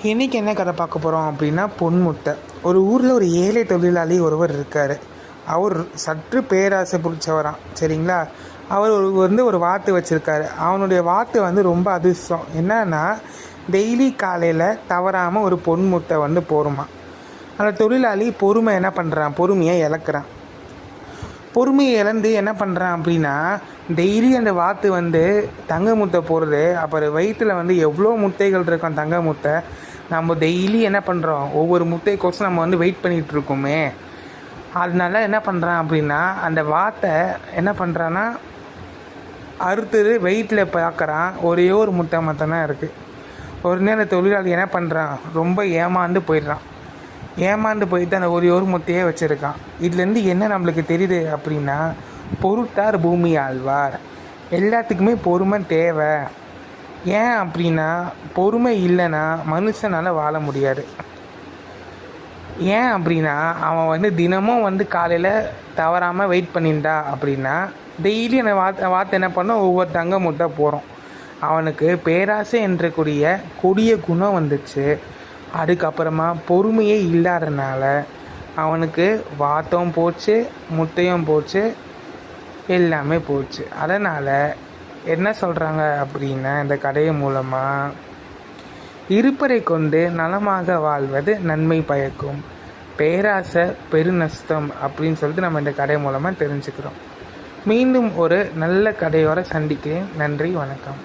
இன்றைக்கி என்ன கதை பார்க்க போகிறோம் அப்படின்னா, பொன்முட்டை. ஒரு ஊரில் ஒரு ஏழை தொழிலாளி ஒருவர் இருக்கார். அவர் சற்று பேராசை பிடிச்சவராம், சரிங்களா. அவர் ஒரு வாத்து வச்சுருக்காரு. அவனுடைய வாத்து ரொம்ப அதிர்ஷ்டம். என்னன்னா, டெய்லி காலையில் தவறாமல் ஒரு பொன்முட்டை போருமா. அந்த தொழிலாளி பொறுமை என்ன பண்ணுறான், பொறுமையை இழக்கிறான். பொறுமையை இழந்து என்ன பண்ணுறான் அப்படின்னா, டெய்லி அந்த வாத்து தங்க முட்டை போடுறது. அப்புறம் வயிற்றில் எவ்வளோ முட்டைகள் இருக்கும் தங்க முட்டை. நம்ம டெய்லி என்ன பண்ணுறோம், ஒவ்வொரு முட்டைக்கோசம் நம்ம வெயிட் பண்ணிகிட்ருக்கோமே. அதனால என்ன பண்ணுறான் அப்படின்னா, அந்த வாத்தை என்ன பண்ணுறான்னா அறுத்துட்டு வெயிட்டில் பார்க்குறான். ஒரே ஒரு முட்டை மட்டும்தான் இருக்குது. ஒரு நேரம் தொழிலாளி என்ன பண்ணுறான், ரொம்ப ஏமாந்து போயிடுறான். ஏமாந்து போயிட்டு அந்த ஒரு முட்டையே வச்சுருக்கான். இதுலேருந்து என்ன நம்மளுக்கு தெரியுது அப்படின்னா, பொறுத்தார் பூமி ஆழ்வார். எல்லாத்துக்குமே பொறுமை தேவை. ஏன் அப்படின்னா, பொறுமை இல்லைன்னா மனுஷனால் வாழ முடியாது. ஏன் அப்படின்னா, அவன் தினமும் காலையில் தவறாமல் வெயிட் பண்ணியிருந்தா அப்படின்னா, டெய்லி அந்த வார்த்தை என்ன பண்ணோம், ஒவ்வொரு தங்க முட்டை போகிறோம். அவனுக்கு பேராசை என்றக்கூடிய கொடிய குணம் வந்துச்சு. அதுக்கப்புறமா பொறுமையே இல்லாதனால அவனுக்கு வாத்தம் போச்சு, முட்டையும் போச்சு, எல்லாமே போச்சு. அதனால் என்ன சொல்கிறாங்க அப்படின்னா, இந்த கதை மூலமாக இருப்பதை கொண்டு நலமாக வாழ்வது நன்மை பயக்கும், பேராசை பெருநஷ்டம் அப்படின்னு சொல்லிட்டு நம்ம இந்த கதை மூலமாக தெரிஞ்சுக்கிறோம். மீண்டும் ஒரு நல்ல கதையோடு சந்திக்கிறேன். நன்றி, வணக்கம்.